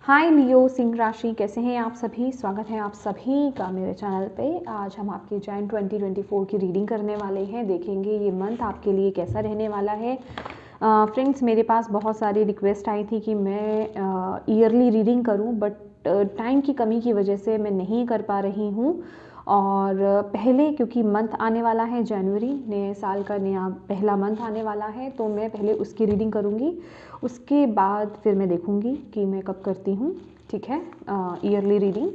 हाय लियो सिंह राशि, कैसे हैं आप सभी। स्वागत है आप सभी का मेरे चैनल पे। आज हम आपके जैन 2024 की रीडिंग करने वाले हैं। देखेंगे ये मंथ आपके लिए कैसा रहने वाला है। फ्रेंड्स, मेरे पास बहुत सारी रिक्वेस्ट आई थी कि मैं ईयरली रीडिंग करूं, बट टाइम की कमी की वजह से मैं नहीं कर पा रही हूं। और पहले क्योंकि मंथ आने वाला है जनवरी, नए साल का नया पहला मंथ आने वाला है, तो मैं पहले उसकी रीडिंग करूँगी। उसके बाद फिर मैं देखूँगी कि मैं कब करती हूँ, ठीक है, ईयरली रीडिंग।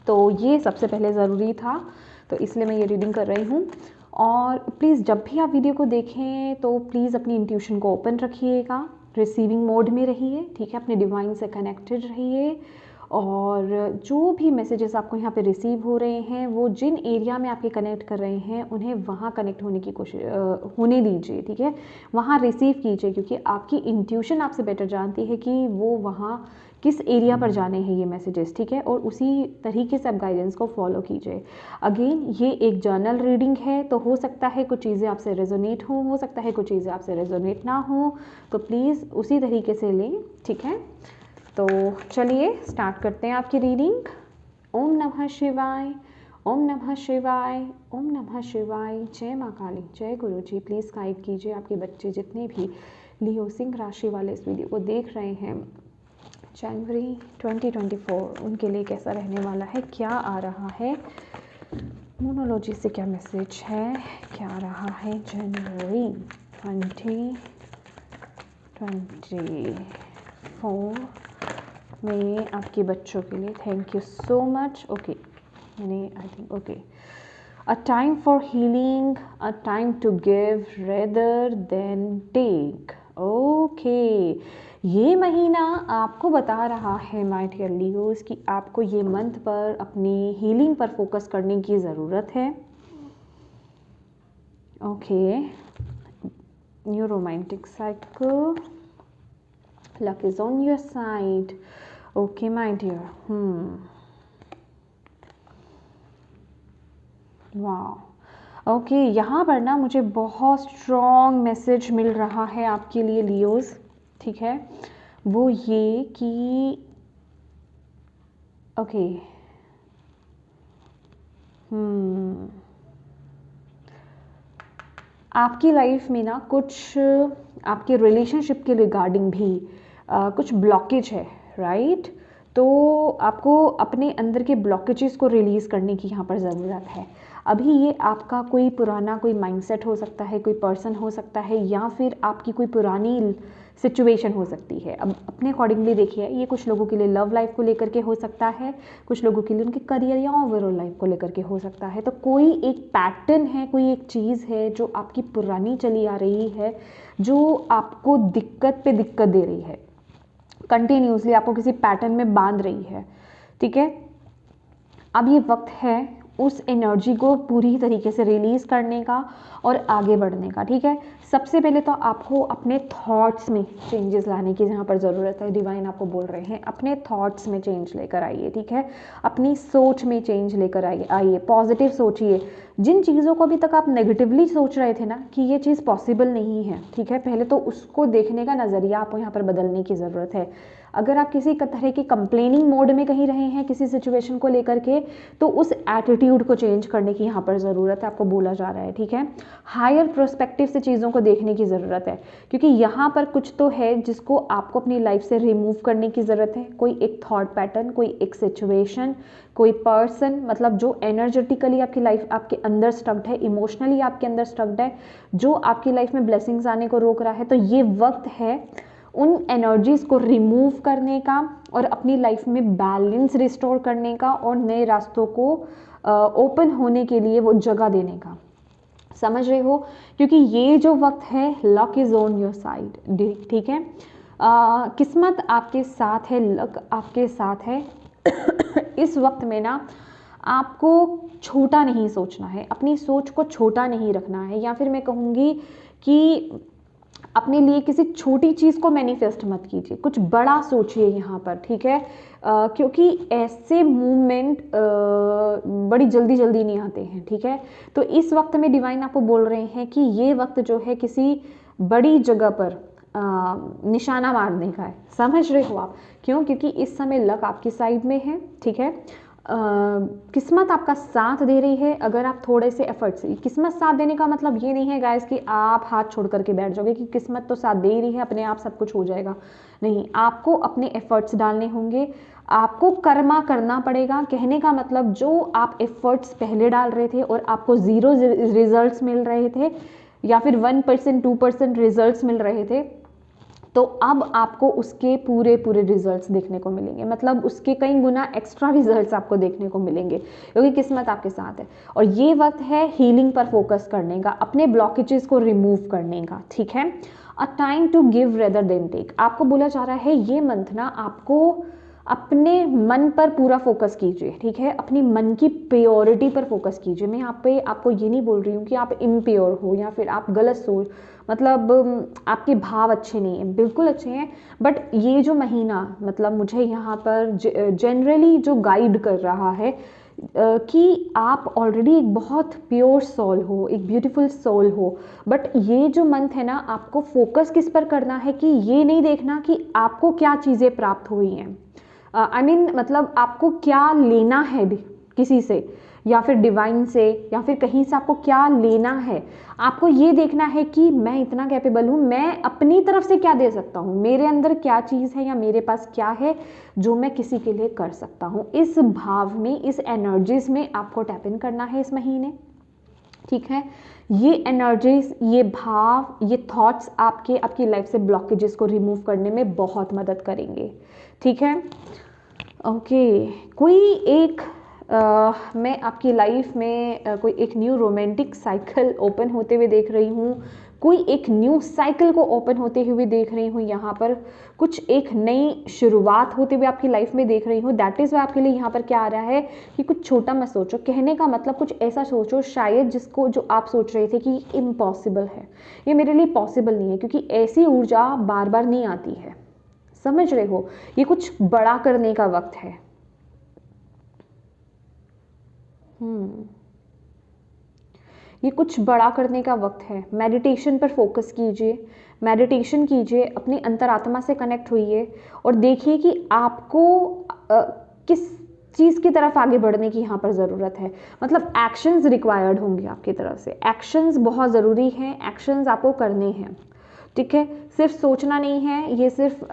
तो ये सबसे पहले ज़रूरी था, तो इसलिए मैं ये रीडिंग कर रही हूँ। और प्लीज़ जब भी आप वीडियो को देखें तो प्लीज़ अपनी इंट्यूशन को ओपन रखिएगा, रिसीविंग मोड में रहिए, ठीक है, अपने डिवाइन से कनेक्टेड रहिए। और जो भी मैसेजेस आपको यहाँ पे रिसीव हो रहे हैं, वो जिन एरिया में आपके कनेक्ट कर रहे हैं उन्हें वहाँ कनेक्ट होने की कोशिश होने दीजिए, ठीक है, वहाँ रिसीव कीजिए, क्योंकि आपकी इंट्यूशन आपसे बेटर जानती है कि वो वहाँ किस एरिया पर जाने हैं ये मैसेजेस, ठीक है, और उसी तरीके से आप गाइडेंस को फॉलो कीजिए। अगेन ये एक जर्नल रीडिंग है, तो हो सकता है कुछ चीज़ें आपसे रेजोनेट हो सकता है कुछ चीज़ें आपसे रेजोनेट ना हो, तो प्लीज़ उसी तरीके से लें, ठीक है। तो चलिए स्टार्ट करते हैं आपकी रीडिंग। ओम नमः शिवाय, ओम नमः शिवाय, ओम नमः शिवाय। जय माँ काली, जय गुरु जी। प्लीज़ गाइड कीजिए आपके बच्चे जितने भी लियो सिंह राशि वाले इस वीडियो को देख रहे हैं। जनवरी 2024 उनके लिए कैसा रहने वाला है, क्या आ रहा है, मोनोलॉजी से क्या मैसेज है, क्या आ रहा है जनवरी 2024 में आपके बच्चों के लिए। Thank you so much. Okay, मैंने I think okay, a time for healing, a time to give rather than take. Okay, ये महीना आपको बता रहा है माय डियर लियोस कि आपको ये मंथ पर अपनी हीलिंग पर फोकस करने की ज़रूरत है। Okay, new romantic cycle, luck is on your side. Okay my dear, वाह। ओके, यहाँ पर ना मुझे बहुत स्ट्रॉन्ग मैसेज मिल रहा है आपके लिए लियोस, ठीक है, वो ये कि ओके, आपकी लाइफ में ना कुछ आपके रिलेशनशिप के रिगार्डिंग भी कुछ ब्लॉकेज है, राइट। तो आपको अपने अंदर के ब्लॉकेजेस को रिलीज़ करने की यहाँ पर ज़रूरत है। अभी ये आपका कोई पुराना कोई माइंडसेट हो सकता है, कोई पर्सन हो सकता है, या फिर आपकी कोई पुरानी सिचुएशन हो सकती है। अब अपने अकॉर्डिंगली देखिए, ये कुछ लोगों के लिए लव लाइफ को लेकर के हो सकता है, कुछ लोगों के लिए उनके करियर या ओवरऑल लाइफ को लेकर के हो सकता है। तो कोई एक पैटर्न है, कोई एक चीज़ है जो आपकी पुरानी चली आ रही है, जो आपको दिक्कत पे दिक्कत दे रही है, कंटिन्यूसली आपको किसी पैटर्न में बांध रही है, ठीक है। अब ये वक्त है उस एनर्जी को पूरी तरीके से रिलीज़ करने का और आगे बढ़ने का, ठीक है। सबसे पहले तो आपको अपने थॉट्स में चेंजेस लाने की जहाँ पर ज़रूरत है, डिवाइन आपको बोल रहे हैं अपने थॉट्स में चेंज लेकर आइए, ठीक है। अपनी सोच में चेंज लेकर आइए, पॉजिटिव सोचिए। जिन चीज़ों को अभी तक आप नेगेटिवली सोच रहे थे ना कि ये चीज़ पॉसिबल नहीं है, ठीक है, पहले तो उसको देखने का नज़रिया आपको यहाँ पर बदलने की ज़रूरत है। अगर आप किसी तरह के कंप्लेनिंग मोड में कहीं रहे हैं किसी सिचुएशन को लेकर के, तो उस एटीट्यूड को चेंज करने की यहाँ पर ज़रूरत है, आपको बोला जा रहा है, ठीक है। हायर प्रोस्पेक्टिव से चीज़ों को देखने की ज़रूरत है, क्योंकि यहाँ पर कुछ तो है जिसको आपको अपनी लाइफ से रिमूव करने की ज़रूरत है। कोई एक थॉट पैटर्न, कोई एक सिचुएशन, कोई पर्सन, मतलब जो एनर्जेटिकली आपकी लाइफ आपके अंदर स्टक्ड है, इमोशनली आपके अंदर स्टक्ड है, जो आपकी लाइफ में ब्लेसिंग्स आने को रोक रहा है। तो ये वक्त है उन एनर्जीज़ को रिमूव करने का और अपनी लाइफ में बैलेंस रिस्टोर करने का और नए रास्तों को ओपन होने के लिए वो जगह देने का। समझ रहे हो, क्योंकि ये जो वक्त है, luck is on your side, ठीक है। किस्मत आपके साथ है, लक आपके साथ है। इस वक्त में ना आपको छोटा नहीं सोचना है, अपनी सोच को छोटा नहीं रखना है, या फिर मैं कहूँगी कि अपने लिए किसी छोटी चीज़ को मैनिफेस्ट मत कीजिए, कुछ बड़ा सोचिए यहाँ पर, ठीक है। क्योंकि ऐसे मूवमेंट बड़ी जल्दी जल्दी नहीं आते हैं, ठीक है। तो इस वक्त में डिवाइन आपको बोल रहे हैं कि ये वक्त जो है किसी बड़ी जगह पर निशाना मारने का है, समझ रहे हो आप? क्यों? क्योंकि इस समय लक आपकी साइड में है, ठीक है। किस्मत आपका साथ दे रही है अगर आप थोड़े से एफर्ट्स। किस्मत साथ देने का मतलब ये नहीं है गाइस कि आप हाथ छोड़ करके बैठ जाओगे कि किस्मत तो साथ दे ही रही है, अपने आप सब कुछ हो जाएगा। नहीं, आपको अपने एफर्ट्स डालने होंगे, आपको कर्मा करना पड़ेगा। कहने का मतलब जो आप एफर्ट्स पहले डाल रहे थे और आपको 0 रिजल्ट्स मिल रहे थे या फिर 1% 2% रिजल्ट्स मिल रहे थे, तो अब आपको उसके पूरे रिजल्ट्स देखने को मिलेंगे, मतलब उसके कई गुना एक्स्ट्रा रिजल्ट्स आपको देखने को मिलेंगे, क्योंकि किस्मत आपके साथ है। और ये वक्त है हीलिंग पर फोकस करने का, अपने ब्लॉकेजेस को रिमूव करने का, ठीक है। A time to give rather than take. आपको बोला जा रहा है ये मंथ ना आपको अपने मन पर पूरा फोकस कीजिए, ठीक है। अपनी मन की प्योरिटी पर फोकस कीजिए। मैं यहाँ पे आपको ये नहीं बोल रही हूँ कि आप इम्प्योर हो या फिर आप गलत सोच, मतलब आपके भाव अच्छे नहीं हैं, बिल्कुल अच्छे हैं। बट ये जो महीना, मतलब मुझे यहाँ पर जनरली जो गाइड कर रहा है कि आप ऑलरेडी एक बहुत प्योर सोल हो, एक ब्यूटीफुल सोल हो। बट ये जो मंथ है ना, आपको फोकस किस पर करना है कि ये नहीं देखना कि आपको क्या चीज़ें प्राप्त हुई हैं, मतलब आपको क्या लेना है किसी से या फिर डिवाइन से या फिर कहीं से आपको क्या लेना है। आपको ये देखना है कि मैं इतना कैपेबल हूँ, मैं अपनी तरफ से क्या दे सकता हूँ, मेरे अंदर क्या चीज़ है या मेरे पास क्या है जो मैं किसी के लिए कर सकता हूँ। इस भाव में, इस एनर्जीज में आपको टैप इन करना है इस महीने, ठीक है। ये एनर्जीज, ये भाव, ये थॉट्स आपकी लाइफ से ब्लॉकेजेस को रिमूव करने में बहुत मदद करेंगे, ठीक है। ओके, कोई एक मैं आपकी लाइफ में कोई एक न्यू रोमांटिक साइकिल ओपन होते हुए देख रही हूँ, कोई एक न्यू साइकिल को ओपन होते हुए देख रही हूँ, यहाँ पर कुछ एक नई शुरुआत होते हुए आपकी लाइफ में देख रही हूँ। दैट इज़ वाई आपके लिए यहाँ पर क्या आ रहा है कि कुछ छोटा मत सोचो। कहने का मतलब कुछ ऐसा सोचो शायद जिसको, जो आप सोच रहे थे कि इम्पॉसिबल है, ये मेरे लिए पॉसिबल नहीं है, क्योंकि ऐसी ऊर्जा बार बार नहीं आती है, समझ रहे हो। ये कुछ बड़ा करने का वक्त है। ये कुछ बड़ा करने का वक्त है। मेडिटेशन पर फोकस कीजिए, मेडिटेशन कीजिए, अपनी अंतरात्मा से कनेक्ट होइए और देखिए कि आपको किस चीज़ की तरफ आगे बढ़ने की यहाँ पर ज़रूरत है। मतलब एक्शंस रिक्वायर्ड होंगे आपकी तरफ से, एक्शंस बहुत ज़रूरी हैं, एक्शंस आपको करने हैं, ठीक है। सिर्फ सोचना नहीं है, ये सिर्फ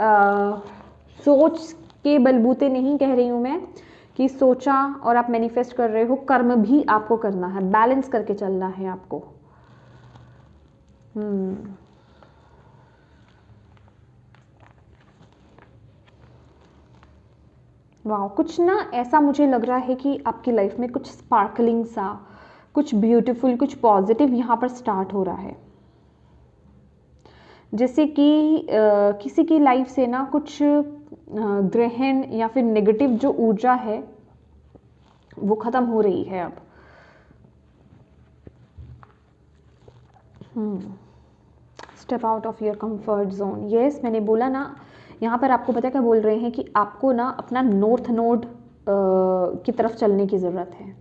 सोच के बलबूते नहीं कह रही हूँ मैं कि सोचा और आप मैनिफेस्ट कर रहे हो, कर्म भी आपको करना है, बैलेंस करके चलना है आपको। वाह, कुछ ना ऐसा मुझे लग रहा है कि आपकी लाइफ में कुछ स्पार्कलिंग सा, कुछ ब्यूटीफुल, कुछ पॉजिटिव यहाँ पर स्टार्ट हो रहा है। जैसे कि किसी की लाइफ से ना कुछ ग्रहण या फिर नेगेटिव जो ऊर्जा है वो खत्म हो रही है अब। Step out of your comfort zone. Yes, मैंने बोला ना, यहाँ पर आपको पता क्या बोल रहे हैं कि आपको ना अपना नॉर्थ नोड की तरफ चलने की ज़रूरत है।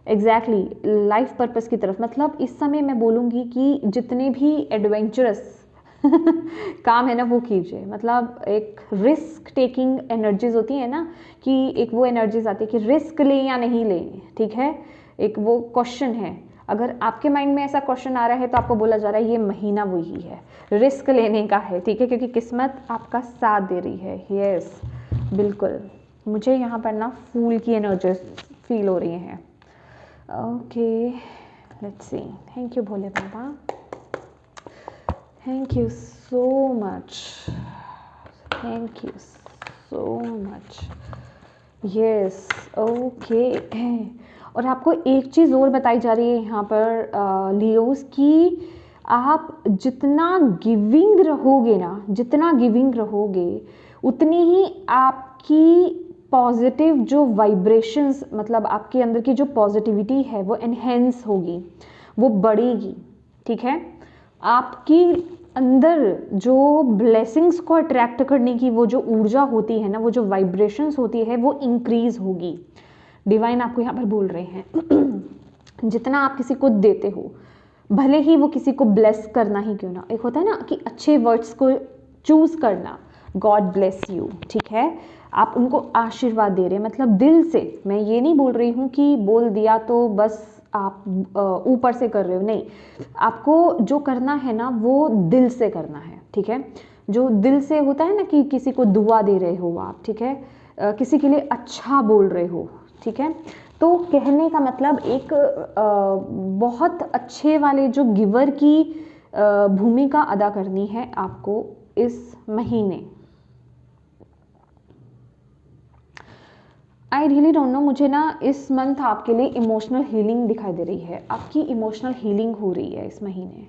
एग्जैक्टली, लाइफ पर्पस की तरफ। मतलब इस समय मैं बोलूँगी कि जितने भी एडवेंचरस काम है ना वो कीजिए। मतलब एक रिस्क टेकिंग एनर्जीज होती है ना, कि एक वो एनर्जीज आती है कि रिस्क लें या नहीं लें, ठीक है। एक वो क्वेश्चन है, अगर आपके माइंड में ऐसा क्वेश्चन आ रहा है तो आपको बोला जा रहा है ये महीना वही है, रिस्क लेने का है, ठीक है, क्योंकि किस्मत आपका साथ दे रही है। यस, बिल्कुल, मुझे यहाँ पर ना फूल की एनर्जी फील हो रही हैं। Okay, let's see. Thank you Bhole Baba, thank you so much, thank you so much. Yes, okay. और आपको एक चीज़ और बताई जा रही है यहाँ पर लियोस, कि आप जितना गिविंग रहोगे ना, जितना गिविंग रहोगे उतनी ही आपकी पॉजिटिव जो वाइब्रेशंस, मतलब आपके अंदर की जो पॉजिटिविटी है वो एनहेंस होगी, वो बढ़ेगी, ठीक है। आपकी अंदर जो ब्लेसिंग्स को अट्रैक्ट करने की वो जो ऊर्जा होती है ना, वो जो वाइब्रेशंस होती है वो इंक्रीज होगी। डिवाइन आपको यहाँ पर बोल रहे हैं जितना आप किसी को देते हो, भले ही वो किसी को ब्लेस करना ही क्यों ना, एक होता है ना कि अच्छे वर्ड्स को चूज़ करना, गॉड ब्लेस यू, ठीक है, आप उनको आशीर्वाद दे रहे हैं, मतलब दिल से। मैं ये नहीं बोल रही हूँ कि बोल दिया तो बस आप ऊपर से कर रहे हो, नहीं, आपको जो करना है ना वो दिल से करना है, ठीक है। जो दिल से होता है ना कि किसी को दुआ दे रहे हो आप, ठीक है, किसी के लिए अच्छा बोल रहे हो, ठीक है। तो कहने का मतलब एक बहुत अच्छे वाले जो गिवर की भूमिका अदा करनी है आपको इस महीने। आई रियली डोंट नो, मुझे ना इस मंथ आपके लिए इमोशनल हीलिंग दिखाई दे रही है, आपकी इमोशनल हीलिंग हो रही है इस महीने,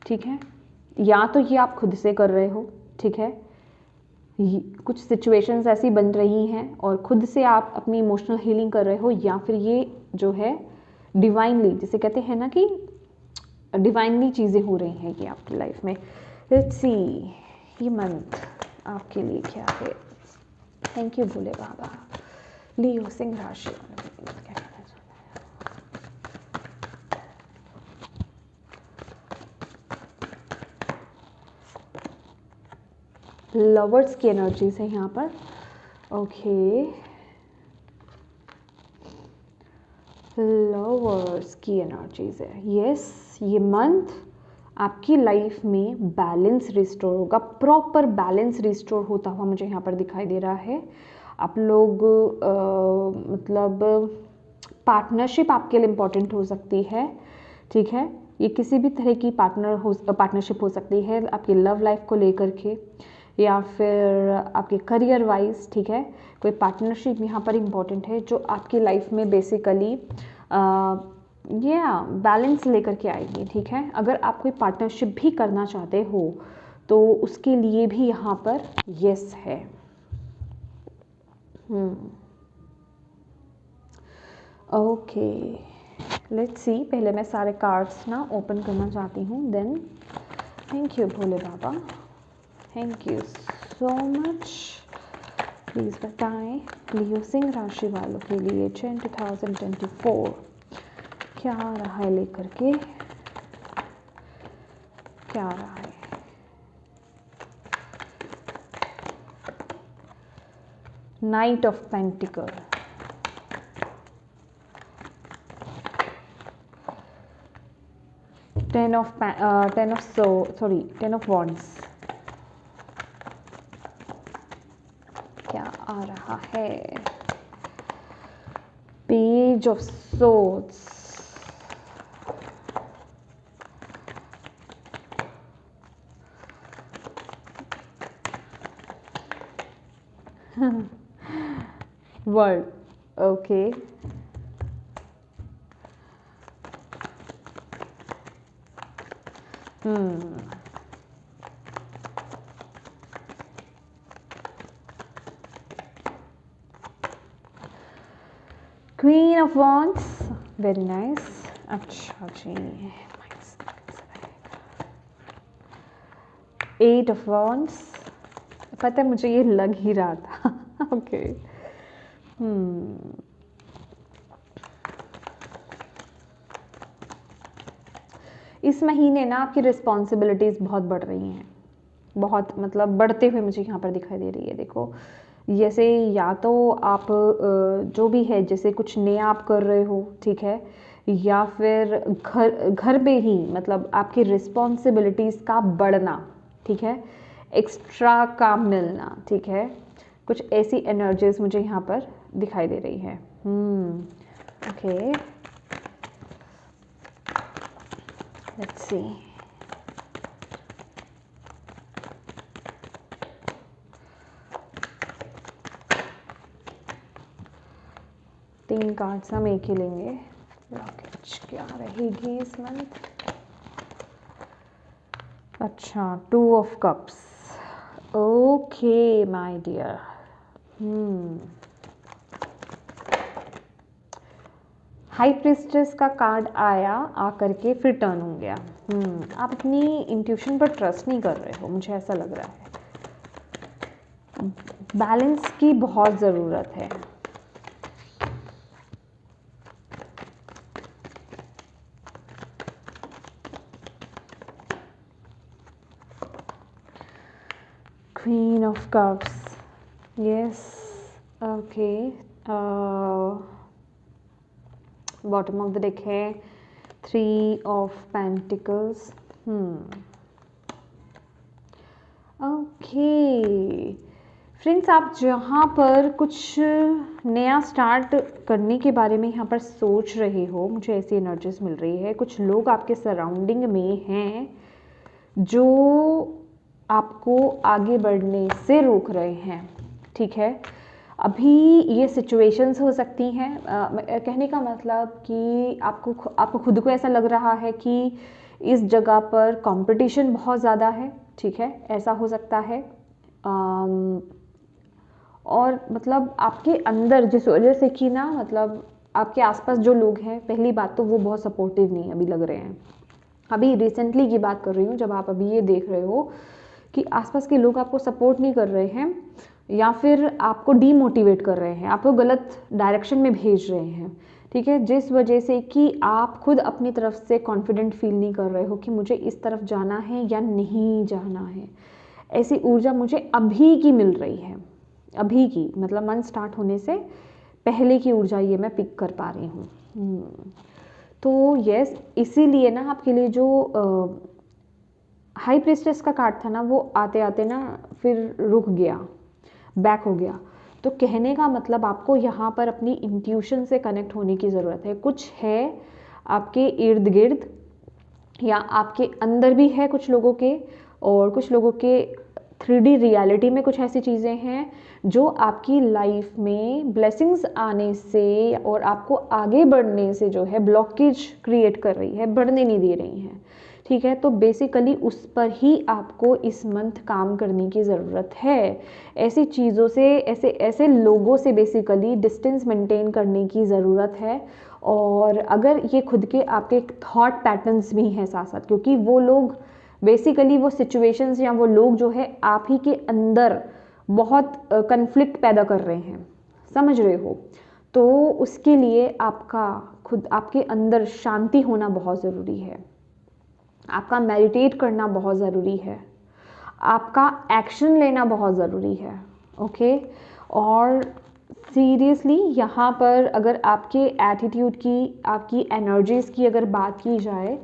ठीक है। या तो ये आप खुद से कर रहे हो, ठीक है, कुछ सिचुएशंस ऐसी बन रही हैं और खुद से आप अपनी इमोशनल हीलिंग कर रहे हो, या फिर ये जो है डिवाइनली, जिसे कहते हैं ना कि डिवाइनली चीज़ें हो रही हैं ये आपकी लाइफ में। लेट्स सी ये मंथ आपके लिए क्या है। थैंक यू भोले बाबा। लियो सिंह राशि क्या कहना चाहते हैं। लवर्स की एनर्जीज है यहाँ पर, ओके, लवर्स की एनर्जीज है। यस, ये मंथ आपकी लाइफ में बैलेंस रिस्टोर होगा, प्रॉपर बैलेंस रिस्टोर होता हुआ मुझे यहाँ पर दिखाई दे रहा है। आप लोग मतलब पार्टनरशिप आपके लिए इम्पॉर्टेंट हो सकती है, ठीक है। ये किसी भी तरह की पार्टनरशिप हो सकती है, आपकी लव लाइफ को लेकर के या फिर आपके करियर वाइज, ठीक है। कोई पार्टनरशिप यहाँ पर इम्पॉर्टेंट है जो आपकी लाइफ में बेसिकली बैलेंस लेकर के आएगी, ठीक है। अगर आप कोई पार्टनरशिप भी करना चाहते हो तो उसके लिए भी यहाँ पर यस है। ओके, लेट्स सी, पहले मैं सारे कार्ड्स ना ओपन करना चाहती हूँ, then thank you Bhole Baba, thank you so much. Please बताएं लियो सिंह राशि वालों के लिए 2024 क्या आ रहा है, लेकर के क्या आ रहा है। Night of pentacle, ten of wands, क्या आ रहा है, page of swords, world, okay, queen of wands, very nice. अच्छा जी, एट ऑफ वॉन्ड्स, पता है मुझे ये लग ही रहा था। ओके, इस महीने ना आपकी रिस्पॉन्सिबिलिटीज़ बहुत बढ़ रही हैं, बहुत मतलब बढ़ते हुए मुझे यहाँ पर दिखाई दे रही है। देखो, जैसे या तो आप जो भी है, जैसे कुछ नया आप कर रहे हो, ठीक है, या फिर घर पे ही मतलब आपकी रिस्पॉन्सिबिलिटीज़ का बढ़ना, ठीक है, एक्स्ट्रा काम मिलना, ठीक है, कुछ ऐसी एनर्जीज मुझे यहाँ पर दिखाई दे रही है। ओके, लेट्स सी, तीन कार्ड्स हम एक ही लेंगे। ब्लॉकेज क्या रहेगी इस मंथ। अच्छा, two of cups, okay my dear, high priestess का कार्ड आया, आकर के फिर टर्न हो गया। आप अपनी इंट्यूशन पर ट्रस्ट नहीं कर रहे हो, मुझे ऐसा लग रहा है। बैलेंस की बहुत ज़रूरत है। Queen of cups, yes, okay, bottom of the deck है 3 ऑफ पेंटिकल्स, ओके फ्रेंड्स, आप जहाँ पर कुछ नया स्टार्ट करने के बारे में यहाँ पर सोच रहे हो, मुझे ऐसी एनर्जीज मिल रही है। कुछ लोग आपके सराउंडिंग में हैं जो आपको आगे बढ़ने से रोक रहे हैं, ठीक है। अभी ये सिचुएशंस हो सकती हैं, कहने का मतलब कि आपको खुद को ऐसा लग रहा है कि इस जगह पर कंपटीशन बहुत ज़्यादा है, ठीक है, ऐसा हो सकता है। और मतलब आपके अंदर जिस वजह से कि ना, मतलब आपके आसपास जो लोग हैं, पहली बात तो वो बहुत सपोर्टिव नहीं अभी लग रहे हैं। अभी रिसेंटली की बात कर रही हूँ, जब आप अभी ये देख रहे हो कि आसपास के लोग आपको सपोर्ट नहीं कर रहे हैं या फिर आपको डीमोटिवेट कर रहे हैं, आपको गलत डायरेक्शन में भेज रहे हैं, ठीक है, जिस वजह से कि आप खुद अपनी तरफ से कॉन्फिडेंट फील नहीं कर रहे हो कि मुझे इस तरफ जाना है या नहीं जाना है। ऐसी ऊर्जा मुझे अभी की मिल रही है, अभी की, मतलब मंथ स्टार्ट होने से पहले की ऊर्जा ये मैं पिक कर पा रही हूँ। तो यस, इसीलिए ना आपके लिए जो हाई प्रीस्टेस का कार्ड था ना, वो आते आते ना फिर रुक गया, बैक हो गया। तो कहने का मतलब आपको यहाँ पर अपनी इंट्यूशन से कनेक्ट होने की ज़रूरत है। कुछ है आपके इर्द गिर्द या आपके अंदर भी है कुछ लोगों के, और कुछ लोगों के 3D रियलिटी में कुछ ऐसी चीज़ें हैं जो आपकी लाइफ में ब्लेसिंग्स आने से और आपको आगे बढ़ने से जो है ब्लॉकेज क्रिएट कर रही है, बढ़ने नहीं दे रही हैं, ठीक है। तो बेसिकली उस पर ही आपको इस मंथ काम करने की ज़रूरत है। ऐसी चीज़ों से, ऐसे लोगों से बेसिकली डिस्टेंस मेंटेन करने की ज़रूरत है। और अगर ये खुद के आपके थॉट पैटर्न्स भी हैं साथ साथ, क्योंकि वो लोग बेसिकली, वो सिचुएशंस या वो लोग जो है आप ही के अंदर बहुत कन्फ्लिक्ट पैदा कर रहे हैं, समझ रहे हो। तो उसके लिए आपका खुद, आपके अंदर शांति होना बहुत ज़रूरी है, आपका मेडिटेट करना बहुत ज़रूरी है, आपका एक्शन लेना बहुत ज़रूरी है, ओके। और सीरियसली यहाँ पर अगर आपके एटीट्यूड की, आपकी एनर्जीज़ की अगर बात की जाए,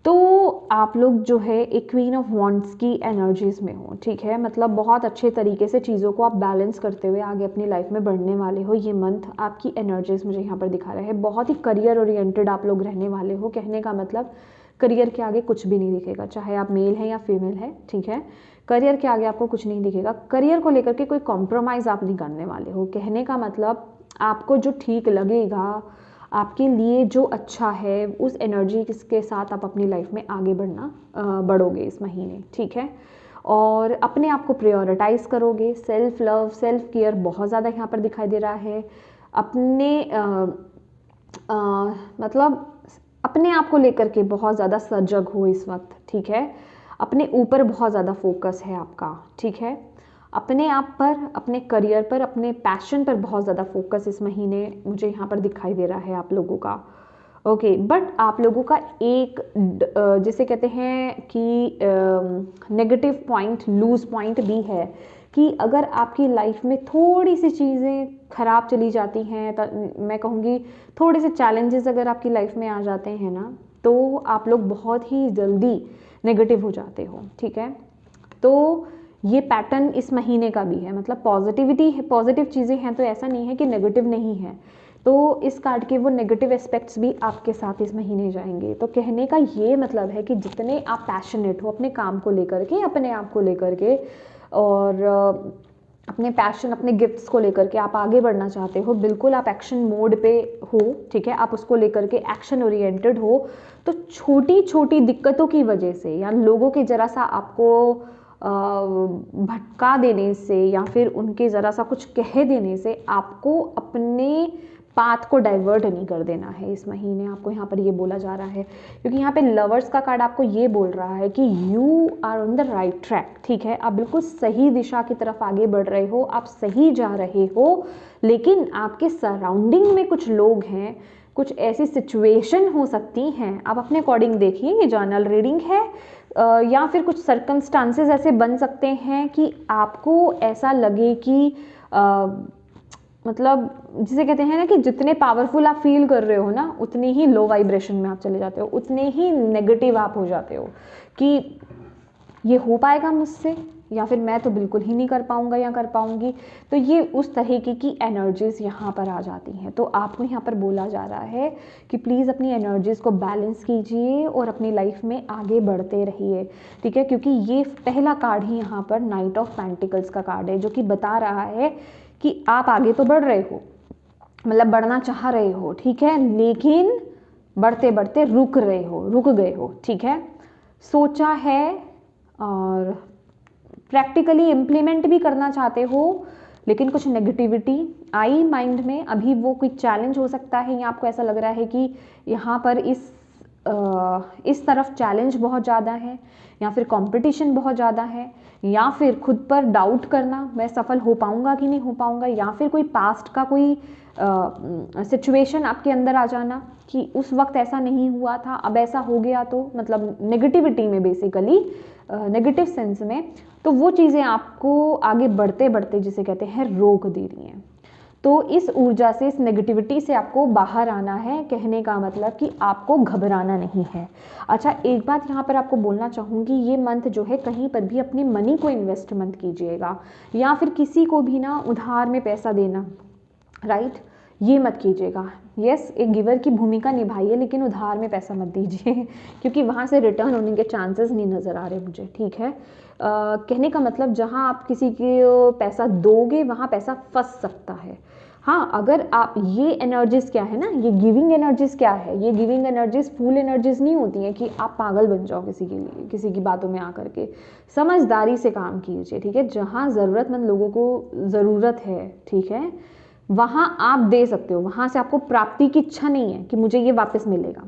तो आप लोग जो है एक क्वीन ऑफ वॉन्ड्स की एनर्जीज़ में हो, ठीक है। मतलब बहुत अच्छे तरीके से चीज़ों को आप बैलेंस करते हुए आगे अपनी लाइफ में बढ़ने वाले हो। ये मंथ आपकी एनर्जीज़ मुझे यहाँ पर दिखा रहे हैं, बहुत ही करियर ओरिएंटेड आप लोग रहने वाले हो। कहने का मतलब करियर के आगे कुछ भी नहीं दिखेगा, चाहे आप मेल हैं या फीमेल है, ठीक है। करियर के आगे आपको कुछ नहीं दिखेगा। करियर को लेकर के कोई कॉम्प्रोमाइज़ आप नहीं करने वाले हो। कहने का मतलब आपको जो ठीक लगेगा, आपके लिए जो अच्छा है, उस एनर्जी के साथ आप अपनी लाइफ में आगे बढ़ोगे इस महीने, ठीक है। और अपने आप को प्रायोरिटाइज़ करोगे। सेल्फ लव, सेल्फ केयर बहुत ज़्यादा यहाँ पर दिखाई दे रहा है। अपने मतलब अपने आप को लेकर के बहुत ज़्यादा सजग हो इस वक्त, ठीक है। अपने ऊपर बहुत ज़्यादा फोकस है आपका, ठीक है। अपने आप पर, अपने करियर पर, अपने पैशन पर बहुत ज़्यादा फोकस इस महीने मुझे यहाँ पर दिखाई दे रहा है आप लोगों का, ओके। बट आप लोगों का एक जिसे कहते हैं कि नेगेटिव पॉइंट, लूज पॉइंट भी है कि अगर आपकी लाइफ में थोड़ी सी चीज़ें ख़राब चली जाती हैं, तो मैं कहूँगी थोड़े से चैलेंजेस अगर आपकी लाइफ में आ जाते हैं ना, तो आप लोग बहुत ही जल्दी नेगेटिव हो जाते हो, ठीक है। तो ये पैटर्न इस महीने का भी है, मतलब पॉजिटिविटी है, पॉजिटिव चीज़ें हैं, तो ऐसा नहीं है कि नेगेटिव नहीं है। तो इस कार्ड के वो नेगेटिव एस्पेक्ट्स भी आपके साथ इस महीने जाएंगे। तो कहने का ये मतलब है कि जितने आप पैशनेट हो अपने काम को लेकर के, अपने आप को लेकर के, और अपने पैशन, अपने गिफ्ट्स को लेकर के आप आगे बढ़ना चाहते हो, बिल्कुल आप एक्शन मोड पे हो, ठीक है। आप उसको लेकर के एक्शन ओरिएंटेड हो। तो छोटी छोटी दिक्कतों की वजह से या लोगों के ज़रा सा आपको भटका देने से या फिर उनके ज़रा सा कुछ कह देने से आपको अपने पाथ को डाइवर्ट नहीं कर देना है इस महीने। आपको यहाँ पर ये बोला जा रहा है, क्योंकि यहाँ पे लवर्स का कार्ड आपको ये बोल रहा है कि you are on the right track, ठीक है। आप बिल्कुल सही दिशा की तरफ आगे बढ़ रहे हो, आप सही जा रहे हो, लेकिन आपके सराउंडिंग में कुछ लोग हैं, कुछ ऐसी सिचुएशन हो सकती हैं, आप अपने अकॉर्डिंग देखिए, ये जर्नल रीडिंग है, या फिर कुछ सर्कमस्टांसेस ऐसे बन सकते हैं कि आपको ऐसा लगे कि मतलब जिसे कहते हैं ना कि जितने पावरफुल आप फील कर रहे हो ना, उतनी ही लो वाइब्रेशन में आप चले जाते हो, उतने ही नेगेटिव आप हो जाते हो कि ये हो पाएगा मुझसे, या फिर मैं तो बिल्कुल ही नहीं कर पाऊंगा या कर पाऊंगी। तो ये उस तरीके की एनर्जीज यहाँ पर आ जाती हैं। तो आपको यहाँ पर बोला जा रहा है कि प्लीज़ अपनी एनर्जीज़ को बैलेंस कीजिए और अपनी लाइफ में आगे बढ़ते रहिए, ठीक है। क्योंकि ये पहला कार्ड ही यहाँ पर नाइट ऑफ पेंटिकल्स का कार्ड है, जो कि बता रहा है कि आप आगे तो बढ़ रहे हो, मतलब बढ़ना चाह रहे हो, ठीक है, लेकिन बढ़ते बढ़ते रुक गए हो, ठीक है। सोचा है और प्रैक्टिकली इम्प्लीमेंट भी करना चाहते हो, लेकिन कुछ नेगेटिविटी आई माइंड में। अभी वो कोई चैलेंज हो सकता है, या आपको ऐसा लग रहा है कि यहाँ पर इस तरफ चैलेंज बहुत ज़्यादा है, या फिर कंपटीशन बहुत ज़्यादा है, या फिर खुद पर डाउट करना, मैं सफल हो पाऊँगा कि नहीं हो पाऊँगा, या फिर कोई पास्ट का कोई सिचुएशन आपके अंदर आ जाना कि उस वक्त ऐसा नहीं हुआ था, अब ऐसा हो गया, तो मतलब नेगेटिविटी में, बेसिकली नेगेटिव सेंस में। तो वो चीज़ें आपको आगे बढ़ते बढ़ते, जिसे कहते हैं, रोक दे रही हैं। तो इस ऊर्जा से, इस नेगेटिविटी से आपको बाहर आना है। कहने का मतलब कि आपको घबराना नहीं है। अच्छा, एक बात यहाँ पर आपको बोलना चाहूँगी, ये मंथ जो है, कहीं पर भी अपनी मनी को इन्वेस्ट मत कीजिएगा, या फिर किसी को भी ना उधार में पैसा देना, राइट, ये मत कीजिएगा। यस, एक गिवर की भूमिका निभाइए, लेकिन उधार में पैसा मत दीजिए क्योंकि वहाँ से रिटर्न होने के चांसेस नहीं नज़र आ रहे मुझे, ठीक है। कहने का मतलब, जहाँ आप किसी के पैसा दोगे वहाँ पैसा फंस सकता है। हाँ, अगर आप, ये एनर्जीज़ क्या है ना, ये गिविंग एनर्जीज़ क्या है, ये गिविंग एनर्जीज़ फूल एनर्जीज़ नहीं होती हैं कि आप पागल बन जाओ किसी के लिए, किसी की बातों में आकर के। समझदारी से काम कीजिए, ठीक है। जहाँ ज़रूरतमंद लोगों को ज़रूरत है, ठीक है, वहाँ आप दे सकते हो। वहाँ से आपको प्राप्ति की इच्छा नहीं है कि मुझे ये वापस मिलेगा,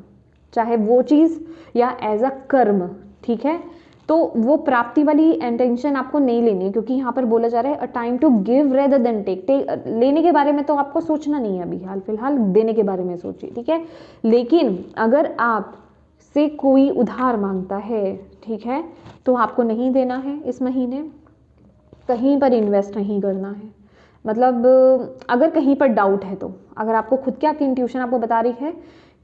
चाहे वो चीज़ या एज अ कर्म, ठीक है। तो वो प्राप्ति वाली इंटेंशन आपको नहीं लेनी है, क्योंकि यहाँ पर बोला जा रहा है a time to give rather than take. लेने के बारे में तो आपको सोचना नहीं है अभी, हाल फिलहाल देने के बारे में सोचिए, ठीक है। लेकिन अगर आप से कोई उधार मांगता है, ठीक है, तो आपको नहीं देना है इस महीने, कहीं पर इन्वेस्ट नहीं करना है। मतलब अगर कहीं पर डाउट है, तो अगर आपको खुद की, आपकी इंट्यूशन आपको बता रही है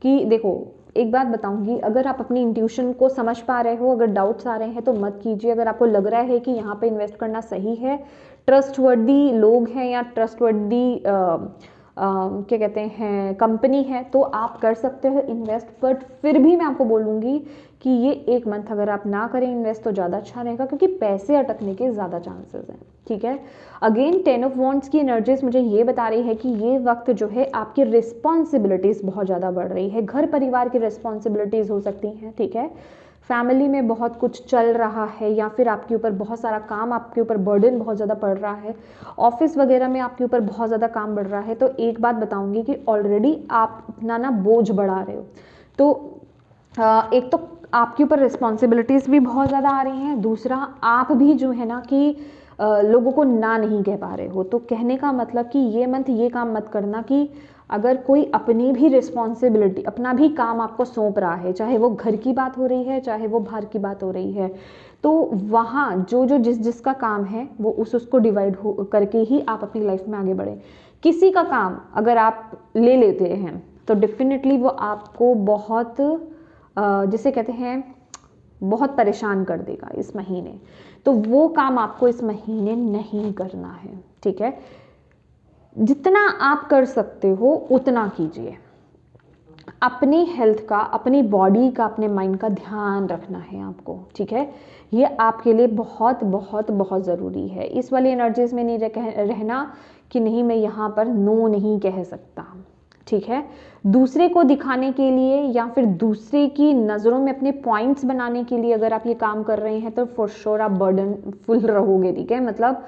कि देखो, एक बात बताऊंगी, अगर आप अपनी इंट्यूशन को समझ पा रहे हो, अगर डाउट्स आ रहे हैं तो मत कीजिए। अगर आपको लग रहा है कि यहाँ पे इन्वेस्ट करना सही है, ट्रस्टवर्दी लोग हैं या ट्रस्टवर्दी क्या कहते हैं, कंपनी है, तो आप कर सकते हो इन्वेस्ट। बट फिर भी मैं आपको बोलूँगी कि ये एक मंथ अगर आप ना करें इन्वेस्ट तो ज़्यादा अच्छा रहेगा, क्योंकि पैसे अटकने के ज़्यादा चांसेस हैं, ठीक है। अगेन 10 ऑफ वॉन्ड्स की एनर्जीज मुझे ये बता रही है कि ये वक्त जो है आपकी रिस्पॉन्सिबिलिटीज़ बहुत ज़्यादा बढ़ रही है। घर परिवार की रिस्पॉन्सिबिलिटीज़ हो सकती हैं, ठीक है। फैमिली में बहुत कुछ चल रहा है, या फिर आपके ऊपर बहुत सारा काम, आपके ऊपर बर्डन बहुत ज़्यादा पड़ रहा है, ऑफिस वगैरह में आपके ऊपर बहुत ज़्यादा काम बढ़ रहा है। तो एक बात बताऊंगी कि ऑलरेडी आप अपना ना बोझ बढ़ा रहे हो। तो एक तो आपके ऊपर रिस्पॉन्सिबिलिटीज़ भी बहुत ज़्यादा आ रही हैं, दूसरा आप भी जो है ना कि लोगों को ना नहीं कह पा रहे हो। तो कहने का मतलब कि ये मंथ ये काम मत करना कि अगर कोई अपनी भी रिस्पॉन्सिबिलिटी, अपना भी काम आपको सौंप रहा है, चाहे वो घर की बात हो रही है, चाहे वो बाहर की बात हो रही है, तो वहाँ जो जिसका काम है वो उसको डिवाइड करके ही आप अपनी लाइफ में आगे बढ़ें। किसी का काम अगर आप ले लेते हैं तो डेफिनेटली वो आपको बहुत जिसे कहते हैं बहुत परेशान कर देगा इस महीने। तो वो काम आपको इस महीने नहीं करना है, ठीक है। जितना आप कर सकते हो उतना कीजिए। अपनी हेल्थ का, अपनी बॉडी का, अपने माइंड का ध्यान रखना है आपको, ठीक है। ये आपके लिए बहुत बहुत बहुत ज़रूरी है। इस वाली एनर्जीज में नहीं रहना कि नहीं मैं यहाँ पर नो नहीं कह सकता, ठीक है। दूसरे को दिखाने के लिए या फिर दूसरे की नज़रों में अपने पॉइंट्स बनाने के लिए अगर आप ये काम कर रहे हैं तो फॉर श्योर आप बर्डनफुल रहोगे, ठीक है। मतलब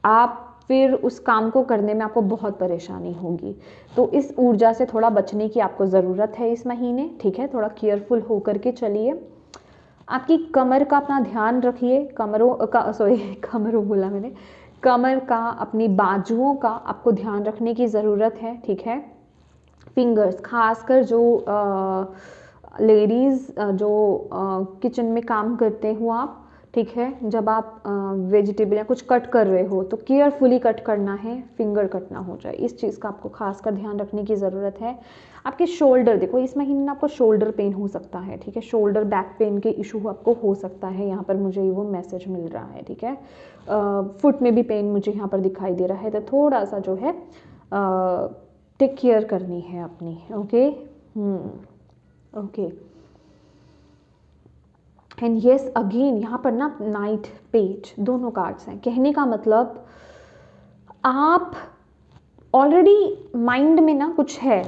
आप फिर उस काम को करने में आपको बहुत परेशानी होगी। तो इस ऊर्जा से थोड़ा बचने की आपको ज़रूरत है इस महीने, ठीक है। थोड़ा केयरफुल होकर के चलिए। आपकी कमर का अपना ध्यान रखिए, कमरों बोला मैंने, कमर का, अपनी बाजुओं का आपको ध्यान रखने की ज़रूरत है, ठीक है। फिंगर्स, खासकर जो लेडीज़ जो किचन में काम करते हो आप, ठीक है, जब आप वेजिटेबल या कुछ कट कर रहे हो तो केयरफुली कट करना है, फिंगर कट ना हो जाए, इस चीज़ का आपको खासकर ध्यान रखने की ज़रूरत है। आपके शोल्डर, देखो इस महीने में आपको शोल्डर पेन हो सकता है, ठीक है, शोल्डर बैक पेन के इशू आपको हो सकता है, यहाँ पर मुझे वो मैसेज मिल रहा है, ठीक है। फुट में भी पेन मुझे यहाँ पर दिखाई दे रहा है, तो थोड़ा सा जो है टेक केयर करनी है अपनी। Okay, okay. And yes again यहाँ पर ना नाइट पेज दोनों कार्ड्स हैं। कहने का मतलब आप ऑलरेडी माइंड में ना कुछ है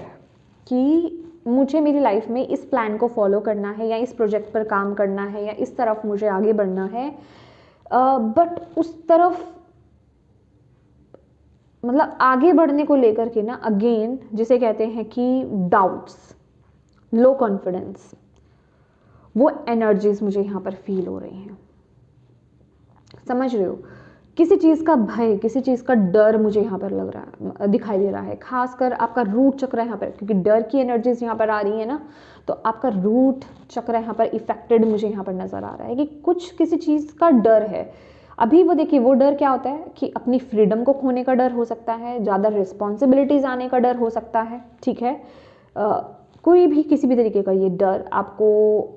कि मुझे मेरी लाइफ में इस प्लान को फॉलो करना है, या इस प्रोजेक्ट पर काम करना है, या इस तरफ मुझे आगे बढ़ना है, बट उस तरफ मतलब आगे बढ़ने को लेकर के ना अगेन जिसे कहते हैं कि डाउट्स, लो कॉन्फिडेंस, वो एनर्जीज मुझे यहाँ पर फील हो रही हैं। समझ रहे हो, किसी चीज़ का भय, किसी चीज़ का डर मुझे यहाँ पर लग रहा है, दिखाई दे रहा है। खासकर आपका रूट चक्र यहाँ पर, क्योंकि डर की एनर्जीज यहाँ पर आ रही है ना, तो आपका रूट चक्र यहाँ पर इफेक्टेड मुझे यहाँ पर नजर आ रहा है कि कुछ किसी चीज़ का डर है। अभी वो देखिए, वो डर क्या होता है कि अपनी फ्रीडम को खोने का डर हो सकता है, ज़्यादा रिस्पॉन्सिबिलिटीज आने का डर हो सकता है, ठीक है। कोई भी किसी भी तरीके का ये डर आपको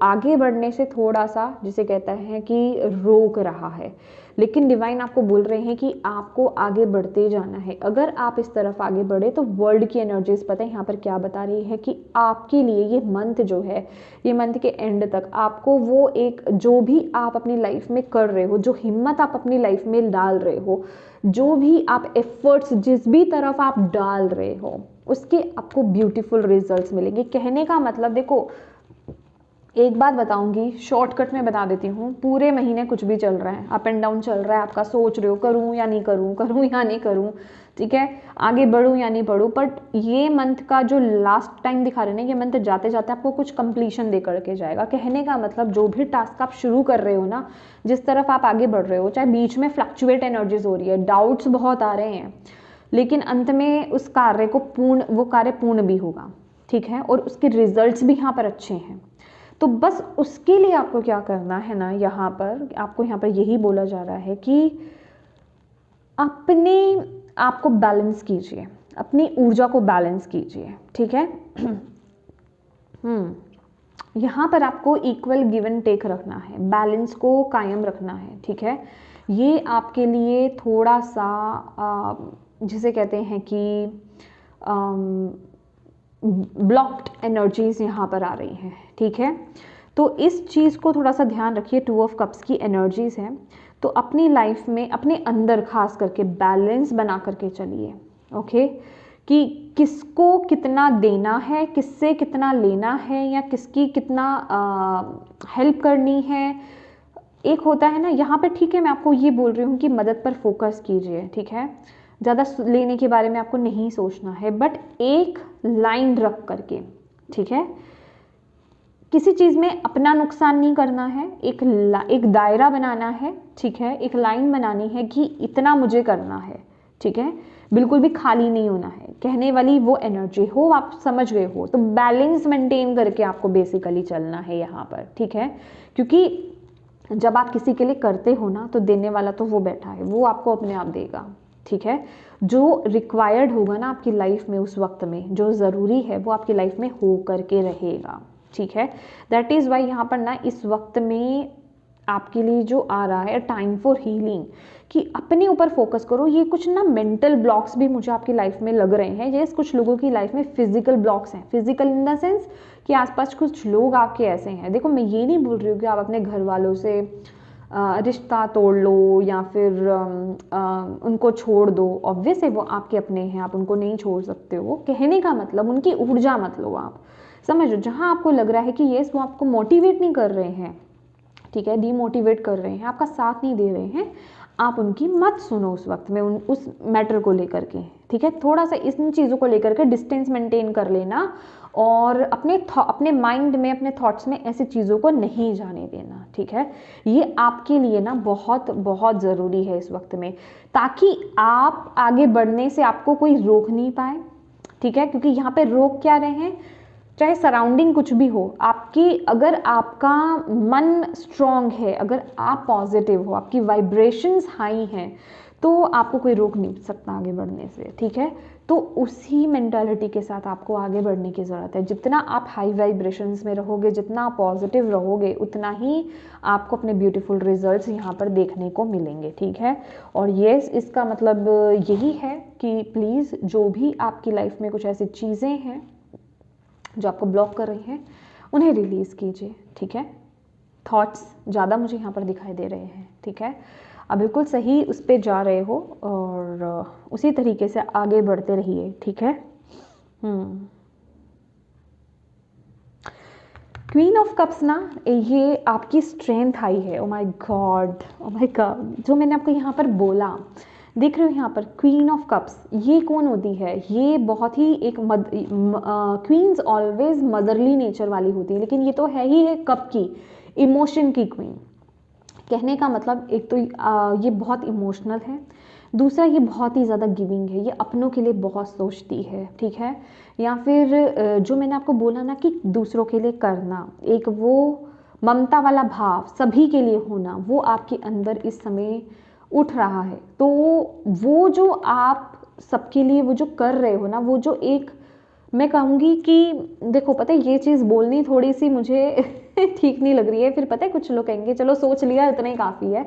आगे बढ़ने से थोड़ा सा जिसे कहता है कि रोक रहा है, लेकिन डिवाइन आपको बोल रहे हैं कि आपको आगे बढ़ते जाना है। अगर आप इस तरफ आगे बढ़े तो वर्ल्ड की एनर्जीज पता है यहाँ पर क्या बता रही है कि आपके लिए ये मंथ जो है, ये मंथ के एंड तक आपको वो एक जो भी आप अपनी लाइफ में कर रहे हो, जो हिम्मत आप अपनी लाइफ में डाल रहे हो, जो भी आप एफर्ट्स जिस भी तरफ आप डाल रहे हो, उसके आपको ब्यूटीफुल रिजल्ट्स मिलेंगे। कहने का मतलब देखो, एक बात बताऊंगी, शॉर्टकट में बता देती हूँ, पूरे महीने कुछ भी चल रहा है, अप एंड डाउन चल रहा है आपका, सोच रहे हो करूँ या नहीं करूँ, करूँ या नहीं करूँ, ठीक है, आगे बढ़ूँ या नहीं बढ़ूँ, बट ये मंथ का जो लास्ट टाइम दिखा रहे हैं, ये मंथ जाते जाते आपको कुछ कंप्लीशन दे करके जाएगा। कहने का मतलब जो भी टास्क आप शुरू कर रहे हो ना, जिस तरफ आप आगे बढ़ रहे हो, चाहे बीच में फ्लक्चुएट एनर्जीज हो रही है, डाउट्स बहुत आ रहे हैं, लेकिन अंत में उस कार्य को वो कार्य पूर्ण भी होगा, ठीक है, और उसके रिजल्ट्स भी यहाँ पर अच्छे हैं। तो बस उसके लिए आपको क्या करना है ना, यहाँ पर आपको यहाँ पर यही बोला जा रहा है कि अपने आप को बैलेंस कीजिए, अपनी ऊर्जा को बैलेंस कीजिए, ठीक है। यहाँ पर आपको इक्वल गिव एंड टेक रखना है, बैलेंस को कायम रखना है, ठीक है। ये आपके लिए थोड़ा सा जिसे कहते हैं कि ब्लॉक्ड एनर्जीज यहाँ पर आ रही हैं, ठीक है। तो इस चीज़ को थोड़ा सा ध्यान रखिए, 2 ऑफ कप्स की एनर्जीज हैं, तो अपनी लाइफ में अपने अंदर खास करके बैलेंस बना करके चलिए, ओके, कि किसको कितना देना है, किससे कितना लेना है, या किसकी कितना हेल्प करनी है। एक होता है ना यहाँ पे, ठीक है, मैं आपको ये बोल रही हूँ कि मदद पर फोकस कीजिए, ठीक है, ज़्यादा लेने के बारे में आपको नहीं सोचना है, बट एक लाइन रख करके, ठीक है, किसी चीज़ में अपना नुकसान नहीं करना है, एक दायरा बनाना है, ठीक है, एक लाइन बनानी है कि इतना मुझे करना है, ठीक है, बिल्कुल भी खाली नहीं होना है, कहने वाली वो एनर्जी हो, आप समझ गए हो। तो बैलेंस मेंटेन करके आपको बेसिकली चलना है यहाँ पर, ठीक है, क्योंकि जब आप किसी के लिए करते हो ना, तो देने वाला तो वो बैठा है, वो आपको अपने आप देगा, ठीक है। जो रिक्वायर्ड होगा ना आपकी लाइफ में उस वक्त में, जो ज़रूरी है वो आपकी लाइफ में हो करके रहेगा, ठीक है। दैट इज़ वाई यहाँ पर ना इस वक्त में आपके लिए जो आ रहा है टाइम फॉर हीलिंग, कि अपने ऊपर फोकस करो। ये कुछ ना मेंटल ब्लॉक्स भी मुझे आपकी लाइफ में लग रहे हैं, जैसे कुछ लोगों की लाइफ में फिजिकल ब्लॉक्स हैं, फिजिकल इन द सेंस कि आसपास कुछ लोग आपके ऐसे हैं। देखो मैं ये नहीं बोल रही हूँ कि आप अपने घर वालों से रिश्ता तोड़ लो या फिर उनको छोड़ दो, ऑब्वियस है वो आपके अपने हैं, आप उनको नहीं छोड़ सकते हो। कहने का मतलब उनकी ऊर्जा मत लो, आप समझो, जहाँ आपको लग रहा है कि येस वो आपको मोटिवेट नहीं कर रहे हैं, ठीक है, डीमोटिवेट कर रहे हैं, आपका साथ नहीं दे रहे हैं, आप उनकी मत सुनो उस वक्त में, उस मैटर को लेकर के, ठीक है। थोड़ा सा इन चीज़ों को लेकर के डिस्टेंस मेंटेन कर लेना, और अपने माइंड में, अपने थॉट्स में ऐसी चीज़ों को नहीं जाने देना, ठीक है। ये आपके लिए ना बहुत बहुत ज़रूरी है इस वक्त में, ताकि आप आगे बढ़ने से आपको कोई रोक नहीं पाए, ठीक है, क्योंकि यहाँ पे रोक क्या रहे हैं, चाहे सराउंडिंग कुछ भी हो, आपकी अगर आपका मन स्ट्रांग है, अगर आप पॉजिटिव हो, आपकी वाइब्रेशंस हाई हैं, तो आपको कोई रोक नहीं सकता आगे बढ़ने से, ठीक है। तो उसी मेंटालिटी के साथ आपको आगे बढ़ने की ज़रूरत है। जितना आप हाई वाइब्रेशंस में रहोगे, जितना आप पॉजिटिव रहोगे, उतना ही आपको अपने ब्यूटीफुल रिजल्ट्स यहाँ पर देखने को मिलेंगे, ठीक है। और येस, इसका मतलब यही है कि प्लीज़ जो भी आपकी लाइफ में कुछ ऐसी चीज़ें हैं जो आपको ब्लॉक कर रही हैं, उन्हें रिलीज़ कीजिए, ठीक है। थॉट्स ज़्यादा मुझे यहाँ पर दिखाई दे रहे हैं, ठीक है। आप बिल्कुल सही उस पर जा रहे हो और उसी तरीके से आगे बढ़ते रहिए, ठीक है। क्वीन ऑफ कप्स ना, ये आपकी स्ट्रेंथ आई है। Oh my God, oh my God, जो मैंने आपको यहाँ पर बोला, देख रहे हो यहाँ पर क्वीन ऑफ कप्स, ये कौन होती है? ये बहुत ही एक क्वींस ऑलवेज मदरली नेचर वाली होती है, लेकिन ये तो है ही है कप की, इमोशन की क्वीन। कहने का मतलब एक तो ये बहुत इमोशनल है, दूसरा ये बहुत ही ज़्यादा गिविंग है, ये अपनों के लिए बहुत सोचती है, ठीक है। या फिर जो मैंने आपको बोला ना कि दूसरों के लिए करना, एक वो ममता वाला भाव सभी के लिए होना, वो आपके अंदर इस समय उठ रहा है। तो वो जो आप सबके लिए वो जो कर रहे हो ना, वो जो एक, मैं कहूँगी कि देखो, पता है ये चीज़ बोलनी थोड़ी सी मुझे ठीक नहीं लग रही है, फिर पता है कुछ लोग कहेंगे चलो सोच लिया इतना ही काफ़ी है।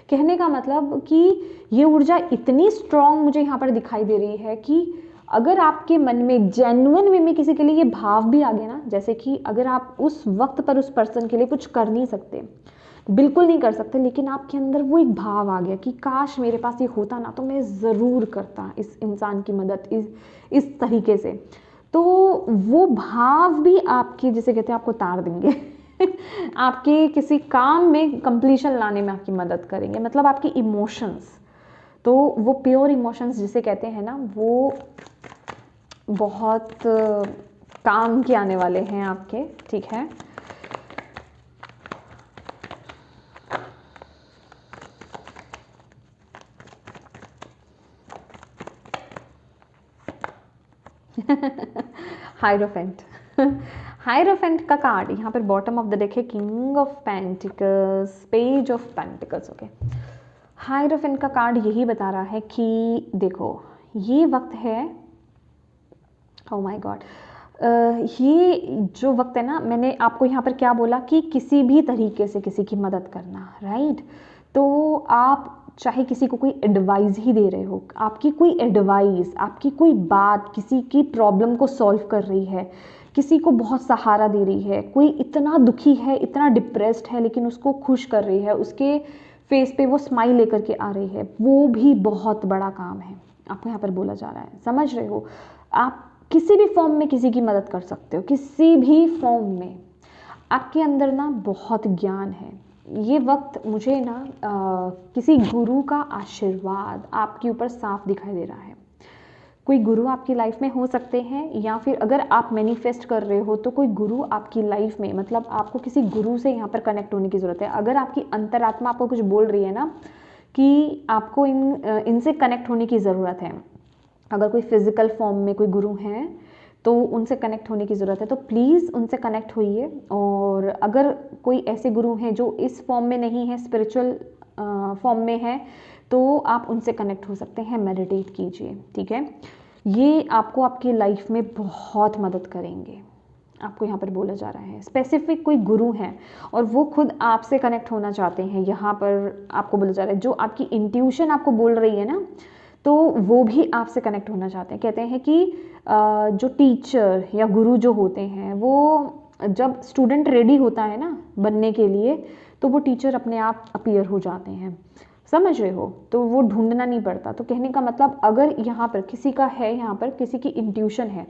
कहने का मतलब कि ये ऊर्जा इतनी स्ट्रांग मुझे यहाँ पर दिखाई दे रही है कि अगर आपके मन में जेन्युइन वे में किसी के लिए ये भाव भी आ गया ना, जैसे कि अगर आप उस वक्त पर उस पर्सन के लिए कुछ कर नहीं सकते, बिल्कुल नहीं कर सकते, लेकिन आपके अंदर वो एक भाव आ गया कि काश मेरे पास ये होता ना, तो मैं ज़रूर करता इस इंसान की मदद इस तरीके से। तो वो भाव भी आपके, जिसे कहते हैं, आपको तार देंगे आपके किसी काम में कंप्लीशन लाने में आपकी मदद करेंगे। मतलब आपकी इमोशंस, तो वो प्योर इमोशंस जिसे कहते हैं ना, वो बहुत काम के आने वाले हैं आपके, ठीक है। हायरोफेंट हायरोफेंट का कार्ड यहाँ पर बॉटम ऑफ द डेक है, king of pentacles, page of pentacles, okay. Hierophant का कार्ड यही बता रहा है कि देखो, ये वक्त है, ओह माय गॉड, ये जो वक्त है ना, मैंने आपको यहाँ पर क्या बोला कि किसी भी तरीके से किसी की मदद करना, राइट। तो आप चाहे किसी को कोई एडवाइस ही दे रहे हो, आपकी कोई एडवाइस, आपकी कोई बात किसी की प्रॉब्लम को सॉल्व कर रही है, किसी को बहुत सहारा दे रही है, कोई इतना दुखी है, इतना डिप्रेस्ड है, लेकिन उसको खुश कर रही है, उसके फेस पे वो स्माइल लेकर के आ रही है, वो भी बहुत बड़ा काम है आपको यहाँ पर बोला जा रहा है। समझ रहे हो? आप किसी भी फॉर्म में किसी की मदद कर सकते हो, किसी भी फॉर्म में। आपके अंदर ना बहुत ज्ञान है। ये वक्त मुझे ना किसी गुरु का आशीर्वाद आपके ऊपर साफ दिखाई दे रहा है। कोई गुरु आपकी लाइफ में हो सकते हैं, या फिर अगर आप मैनिफेस्ट कर रहे हो तो कोई गुरु आपकी लाइफ में, मतलब आपको किसी गुरु से यहाँ पर कनेक्ट होने की ज़रूरत है। अगर आपकी अंतरात्मा आपको कुछ बोल रही है ना कि आपको इनसे कनेक्ट होने की ज़रूरत है, अगर कोई फिजिकल फॉर्म में कोई गुरु हैं तो उनसे कनेक्ट होने की ज़रूरत है, तो प्लीज़ उनसे कनेक्ट होइए। और अगर कोई ऐसे गुरु हैं जो इस फॉर्म में नहीं है, स्पिरिचुअल फॉर्म में है, तो आप उनसे कनेक्ट हो सकते हैं, मेडिटेट कीजिए, ठीक है। ये आपको आपकी लाइफ में बहुत मदद करेंगे। आपको यहाँ पर बोला जा रहा है स्पेसिफिक कोई गुरु हैं और वो खुद आपसे कनेक्ट होना चाहते हैं। यहाँ पर आपको बोला जा रहा है जो आपकी इंट्यूशन आपको बोल रही है ना, तो वो भी आपसे कनेक्ट होना चाहते हैं। कहते हैं कि जो टीचर या गुरु जो होते हैं, वो जब स्टूडेंट रेडी होता है ना बनने के लिए, तो वो टीचर अपने आप अपीयर हो जाते हैं। समझ रहे हो? तो वो ढूंढना नहीं पड़ता। तो कहने का मतलब, अगर यहाँ पर किसी का है, यहाँ पर किसी की इंट्यूशन है,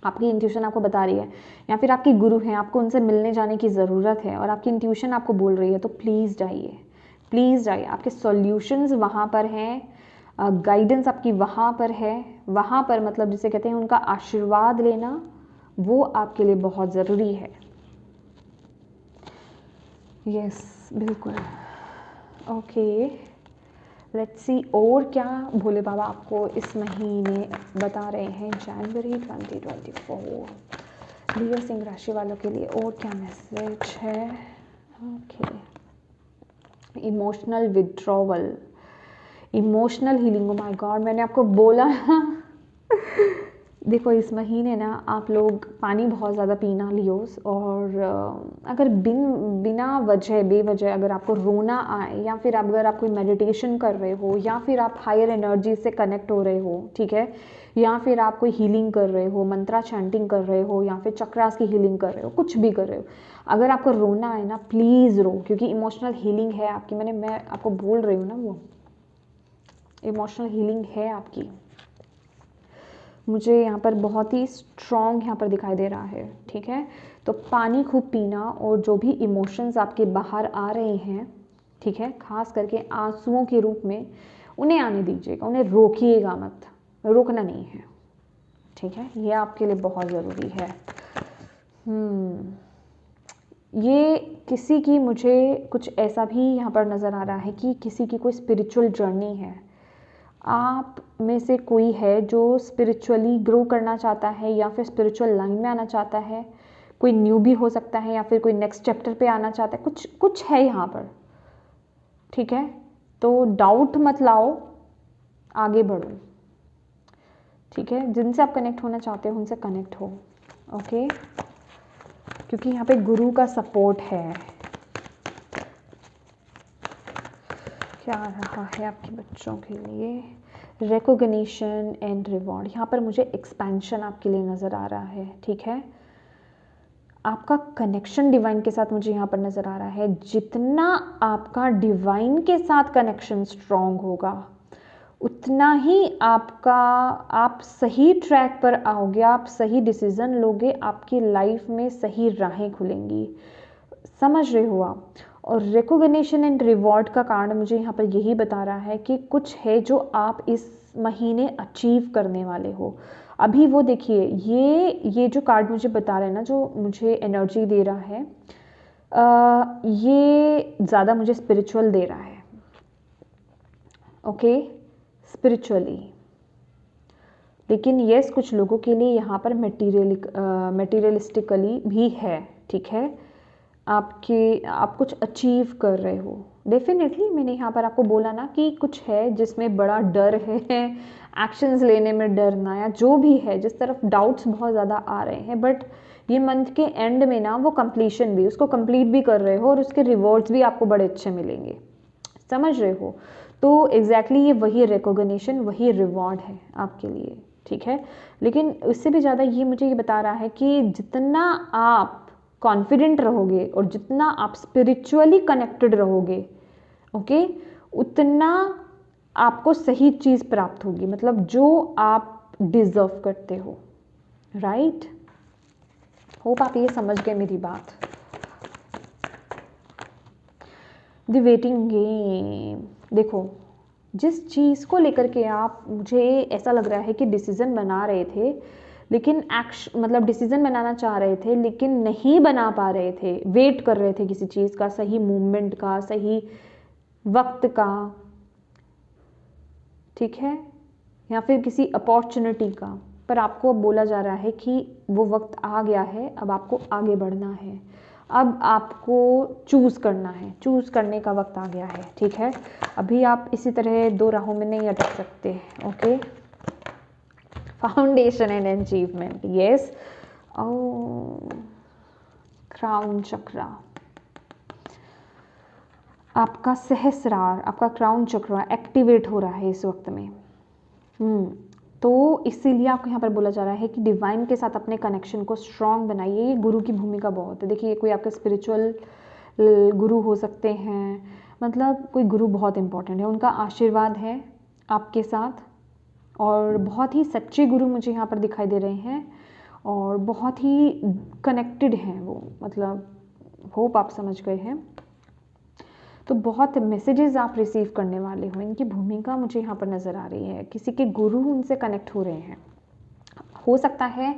आपकी इंट्यूशन आपको बता रही है, या फिर आपके गुरु हैं, आपको उनसे मिलने जाने की ज़रूरत है और आपकी इंट्यूशन आपको बोल रही है, तो प्लीज़ जाइए, प्लीज़ जाइए। आपके सॉल्यूशंस वहाँ पर हैं, गाइडेंस आपकी वहाँ पर है। वहाँ पर मतलब जिसे कहते हैं उनका आशीर्वाद लेना, वो आपके लिए बहुत ज़रूरी है। यस, बिल्कुल। ओके, लेट्स सी और क्या भोले बाबा आपको इस महीने बता रहे हैं, जनवरी 2024। लियो सिंह राशि वालों के लिए और क्या मैसेज है? Okay, emotional withdrawal, emotional healing. Oh my God, मैंने आपको बोला ना देखो इस महीने ना आप लोग पानी बहुत ज़्यादा पीना लियोस, और अगर बिना वजह बेवजह अगर आपको रोना आए, या फिर अगर आप कोई मेडिटेशन कर रहे हो, या फिर आप हायर एनर्जी से कनेक्ट हो रहे हो, ठीक है, या फिर आप कोई हीलिंग कर रहे हो, मंत्रा चैंटिंग कर रहे हो, या फिर चक्रास की हीलिंग कर रहे हो, कुछ भी कर रहे हो, अगर आपको रोना आए ना प्लीज़ रो, क्योंकि इमोशनल हीलिंग है आपकी। मैं आपको बोल रही हूँ ना, वो इमोशनल हीलिंग है आपकी। मुझे यहाँ पर बहुत ही स्ट्रॉन्ग यहाँ पर दिखाई दे रहा है, ठीक है। तो पानी खूब पीना, और जो भी इमोशंस आपके बाहर आ रहे हैं, ठीक है, खास करके आंसुओं के रूप में, उन्हें आने दीजिएगा, उन्हें रोकिएगा मत, रोकना नहीं है, ठीक है। ये आपके लिए बहुत ज़रूरी है। ये किसी की, मुझे कुछ ऐसा भी यहाँ पर नज़र आ रहा है कि किसी की कोई स्पिरिचुअल जर्नी है, आप में से कोई है जो स्पिरिचुअली ग्रो करना चाहता है, या फिर स्पिरिचुअल लाइन में आना चाहता है, कोई न्यू भी हो सकता है, या फिर कोई नेक्स्ट चैप्टर पे आना चाहता है, कुछ है यहाँ पर, ठीक है। तो डाउट मत लाओ, आगे बढ़ो, ठीक है। जिनसे आप कनेक्ट होना चाहते हो उनसे कनेक्ट हो, ओके, क्योंकि यहाँ पे गुरु का सपोर्ट है। क्या आ रहा है आपके बच्चों के लिए? Recognition and reward. यहाँ पर मुझे एक्सपेंशन आपके लिए नज़र आ रहा है, ठीक है। आपका कनेक्शन डिवाइन के साथ मुझे यहाँ पर नज़र आ रहा है। जितना आपका डिवाइन के साथ कनेक्शन स्ट्रॉन्ग होगा, उतना ही आप सही ट्रैक पर आओगे, आप सही डिसीज़न लोगे, आपकी लाइफ में सही राहें खुलेंगी, समझ रहे हो आप। और रिकॉग्निशन एंड रिवॉर्ड का कार्ड मुझे यहाँ पर यही बता रहा है कि कुछ है जो आप इस महीने अचीव करने वाले हो। अभी वो देखिए, ये जो कार्ड मुझे बता रहे हैं ना, जो मुझे एनर्जी दे रहा है, ये ज़्यादा मुझे स्पिरिचुअल दे रहा है, ओके, स्पिरिचुअली। लेकिन यस, कुछ लोगों के लिए यहाँ पर मटेरियलिस्टिकली भी है, ठीक है। आप कुछ अचीव कर रहे हो, डेफिनेटली। मैंने यहाँ पर आपको बोला ना कि कुछ है जिसमें बड़ा डर है, एक्शंस लेने में डरना, या जो भी है, जिस तरफ डाउट्स बहुत ज़्यादा आ रहे हैं, बट ये मंथ के एंड में ना वो कंप्लीशन भी, उसको कंप्लीट भी कर रहे हो, और उसके रिवॉर्ड्स भी आपको बड़े अच्छे मिलेंगे, समझ रहे हो। तो एग्जैक्टली ये वही रिकॉग्निशन, वही रिवॉर्ड है आपके लिए, ठीक है। लेकिन उससे भी ज़्यादा ये मुझे ये बता रहा है कि जितना आप कॉन्फिडेंट रहोगे और जितना आप स्पिरिचुअली कनेक्टेड रहोगे, ओके, उतना आपको सही चीज़ प्राप्त होगी, मतलब जो आप डिजर्व करते हो, राइट। होप आप ये समझ गए मेरी बात। The waiting game. देखो, जिस चीज़ को लेकर के आप, मुझे ऐसा लग रहा है कि डिसीज़न बना रहे थे, लेकिन मतलब डिसीज़न बनाना चाह रहे थे लेकिन नहीं बना पा रहे थे, वेट कर रहे थे किसी चीज़ का, सही मूवमेंट का, सही वक्त का, ठीक है, या फिर किसी अपॉर्चुनिटी का, पर आपको अब बोला जा रहा है कि वो वक्त आ गया है, अब आपको आगे बढ़ना है, अब आपको चूज़ करना है, चूज़ करने का वक्त आ गया है, ठीक है। अभी आप इसी तरह दो राहों में नहीं अटक सकते, okay. Foundation and achievement, yes. Crown chakra, आपका सहस्रार, आपका क्राउन चक्र एक्टिवेट हो रहा है इस वक्त में। तो इसीलिए आपको यहाँ पर बोला जा रहा है कि डिवाइन के साथ अपने कनेक्शन को स्ट्रॉन्ग बनाइए। ये गुरु की भूमिका बहुत है। देखिए, कोई आपके स्पिरिचुअल गुरु हो सकते हैं, मतलब कोई गुरु बहुत इंपॉर्टेंट है, उनका आशीर्वाद है आपके साथ, और बहुत ही सच्चे गुरु मुझे यहाँ पर दिखाई दे रहे हैं, और बहुत ही कनेक्टेड हैं वो, मतलब होप आप समझ गए हैं। तो बहुत मैसेजेस आप रिसीव करने वाले हो, इनकी भूमिका मुझे यहाँ पर नज़र आ रही है। किसी के गुरु उनसे कनेक्ट हो रहे हैं, हो सकता है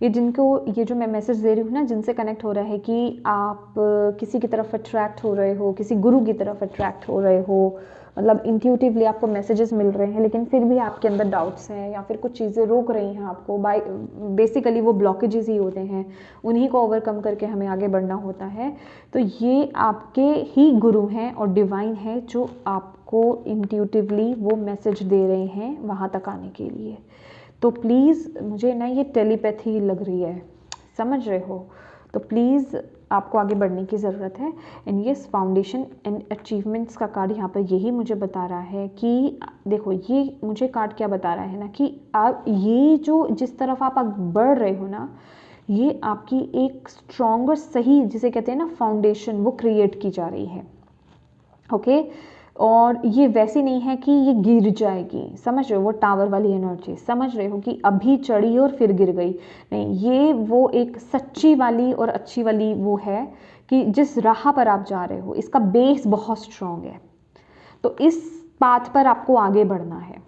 ये ये जो मैं मैसेज दे रही हूँ ना, जिनसे कनेक्ट हो रहा है कि आप किसी की तरफ अट्रैक्ट हो रहे हो, किसी गुरु की तरफ अट्रैक्ट हो रहे हो, मतलब इंट्यूटिवली आपको मैसेजेस मिल रहे हैं, लेकिन फिर भी आपके अंदर डाउट्स हैं या फिर कुछ चीज़ें रोक रही हैं आपको, बाय बेसिकली वो ब्लॉकेजेस ही होते हैं, उन्हीं को ओवरकम करके हमें आगे बढ़ना होता है। तो ये आपके ही गुरु हैं और डिवाइन है जो आपको इंट्यूटिवली वो मैसेज दे रहे हैं वहाँ तक आने के लिए। तो प्लीज़, मुझे ना ये टेलीपैथी लग रही है, समझ रहे हो, तो प्लीज़ आपको आगे बढ़ने की ज़रूरत है। एंड ये फाउंडेशन एंड अचीवमेंट्स का कार्ड यहाँ पर यही मुझे बता रहा है कि देखो, ये मुझे कार्ड क्या बता रहा है ना कि आप ये जो जिस तरफ आप बढ़ रहे हो ना, ये आपकी एक स्ट्रॉन्ग और सही, जिसे कहते हैं ना फाउंडेशन, वो क्रिएट की जा रही है। ओके, और ये वैसी नहीं है कि ये गिर जाएगी, समझ रहे हो, वो टावर वाली एनर्जी, समझ रहे हो कि अभी चढ़ी और फिर गिर गई, नहीं, ये वो एक सच्ची वाली और अच्छी वाली वो है कि जिस राह पर आप जा रहे हो इसका बेस बहुत स्ट्रॉन्ग है, तो इस पाथ पर आपको आगे बढ़ना है,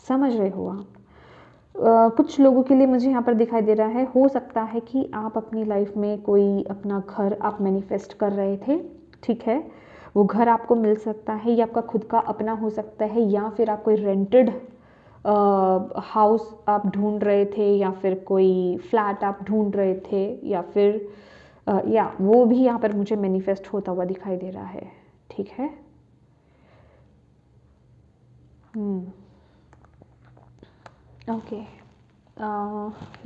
समझ रहे हो आप। कुछ लोगों के लिए मुझे यहाँ पर दिखाई दे रहा है, हो सकता है कि आप अपनी लाइफ में कोई अपना घर आप मैनिफेस्ट कर रहे थे, ठीक है, वो घर आपको मिल सकता है, या आपका खुद का अपना हो सकता है, या फिर आप कोई रेंटेड हाउस आप ढूंढ रहे थे, या फिर कोई फ्लैट आप ढूंढ रहे थे, या फिर या वो भी यहाँ पर मुझे मैनिफेस्ट होता हुआ दिखाई दे रहा है, ठीक है। ओके,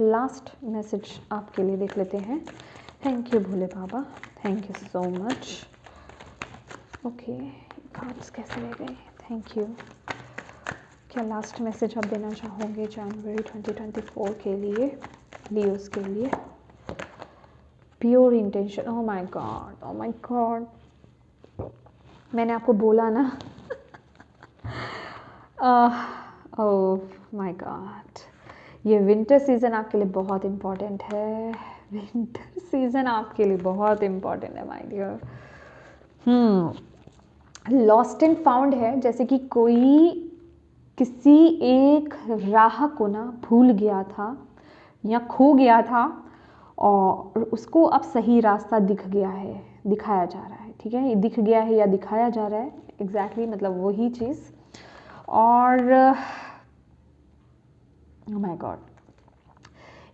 लास्ट मैसेज आपके लिए देख लेते हैं। Thank you Bhole Baba, thank you so much. Okay, cards कैसे रह गए, थैंक यू। क्या लास्ट मैसेज आप देना चाहोगे जनवरी 2024 के लिए, लियोस के लिए? Pure intention, oh my God, oh my God, मैंने आपको बोला ना ओह माय गॉड, ये विंटर सीज़न आपके लिए बहुत इम्पॉर्टेंट है, विंटर सीज़न आपके लिए बहुत इम्पॉर्टेंट है my dear. Lost and found है, जैसे कि कोई किसी एक राह को ना भूल गया था या खो गया था और उसको अब सही रास्ता दिख गया है, दिखाया जा रहा है, ठीक है, ये दिख गया है या दिखाया जा रहा है, एग्जैक्टली मतलब वही चीज़। और ओह माय गॉड,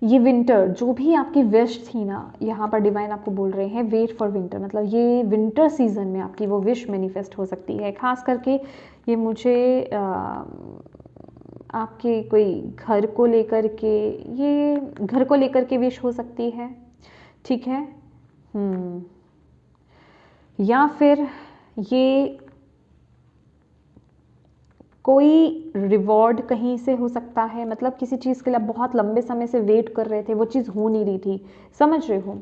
ये विंटर जो भी आपकी विश थी ना, यहाँ पर डिवाइन आपको बोल रहे हैं वेट फॉर विंटर, मतलब ये विंटर सीजन में आपकी वो विश मैनिफेस्ट हो सकती है। खास करके ये मुझे आपके कोई घर को लेकर के, ये घर को लेकर के विश हो सकती है, ठीक है, या फिर ये कोई रिवॉर्ड कहीं से हो सकता है, मतलब किसी चीज़ के लिए आप बहुत लंबे समय से वेट कर रहे थे, वो चीज़ हो नहीं रही थी, समझ रहे हो।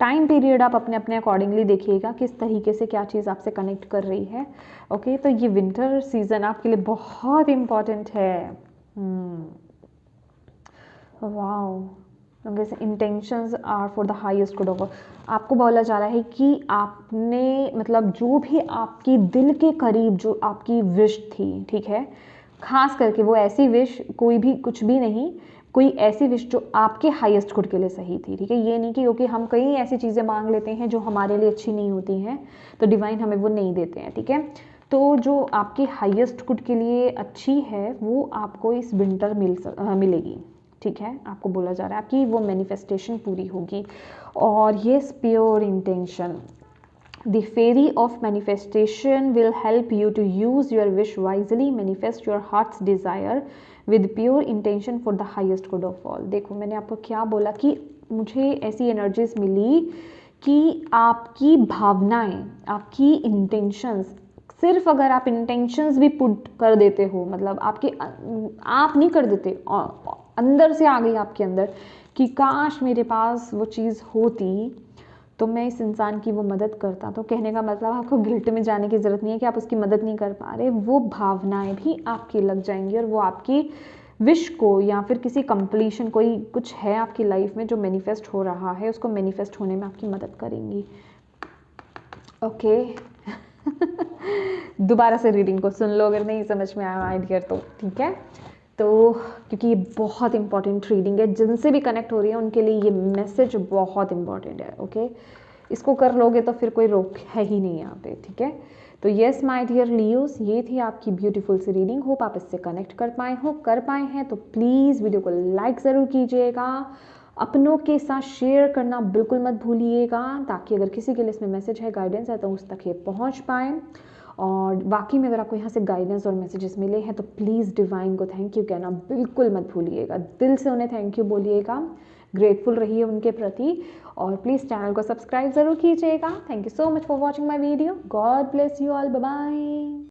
टाइम पीरियड आप अपने अपने अकॉर्डिंगली देखिएगा किस तरीके से क्या चीज़ आपसे कनेक्ट कर रही है। ओके, तो ये विंटर सीजन आपके लिए बहुत इम्पॉर्टेंट है। वाओ, जैसे intentions are for the highest good of, आपको बोला जा रहा है कि आपने मतलब जो भी आपकी दिल के करीब जो आपकी विश थी, ठीक है, खास करके वो ऐसी विश, कोई भी कुछ भी नहीं, कोई ऐसी विश जो आपके हाईएस्ट गुड के लिए सही थी, ठीक है, ये नहीं कि क्योंकि हम कई ऐसी चीज़ें मांग लेते हैं जो हमारे लिए अच्छी नहीं होती हैं तो डिवाइन हमें वो नहीं देते हैं, ठीक है। तो जो आपके हाईएस्ट गुड के लिए अच्छी है वो आपको इस विंटर मिलेगी, ठीक है, आपको बोला जा रहा है आपकी वो मैनिफेस्टेशन पूरी होगी। और ये pure intention, the fairy of manifestation will help you to use your wish wisely, manifest your heart's desire with pure intention for the highest good of all. देखो मैंने आपको क्या बोला कि मुझे ऐसी एनर्जीज मिली कि आपकी भावनाएं, आपकी इंटेंशंस, सिर्फ अगर आप इंटेंशंस भी पुट कर देते हो, मतलब आप नहीं कर देते, अंदर से आ गई आपके अंदर कि काश मेरे पास वो चीज़ होती तो मैं इस इंसान की वो मदद करता, तो कहने का मतलब आपको गिल्ट में जाने की ज़रूरत नहीं है कि आप उसकी मदद नहीं कर पा रहे, वो भावनाएं भी आपकी लग जाएंगी और वो आपकी विश को या फिर किसी कंप्लीशन, कोई कुछ है आपकी लाइफ में जो मैनिफेस्ट हो रहा है उसको मैनिफेस्ट होने में आपकी मदद करेंगी। ओके दोबारा से रीडिंग को सुन लो अगर नहीं समझ में आया आइडिया तो, ठीक है। तो क्योंकि ये बहुत इंपॉर्टेंट रीडिंग है, जिनसे भी कनेक्ट हो रही है उनके लिए ये मैसेज बहुत इंपॉर्टेंट है। ओके, इसको कर लोगे तो फिर कोई रोक है ही नहीं यहाँ पे, ठीक है। तो येस माय डियर लियोस, ये थी आपकी ब्यूटीफुल सी रीडिंग। होप आप इससे कनेक्ट कर पाए हैं तो प्लीज़ वीडियो को लाइक ज़रूर कीजिएगा, अपनों के साथ शेयर करना बिल्कुल मत भूलिएगा, ताकि अगर किसी के लिए इसमें मैसेज है, गाइडेंस है, तो उस तक ये पहुंच पाए। और वाकई में अगर आपको यहाँ से गाइडेंस और मैसेजेस मिले हैं तो प्लीज़ डिवाइन को थैंक यू कहना बिल्कुल मत भूलिएगा, दिल से उन्हें थैंक यू बोलिएगा, ग्रेटफुल रहिए उनके प्रति। और प्लीज़ चैनल को सब्सक्राइब ज़रूर कीजिएगा। Thank you so much for watching my video. God bless you all, bye bye.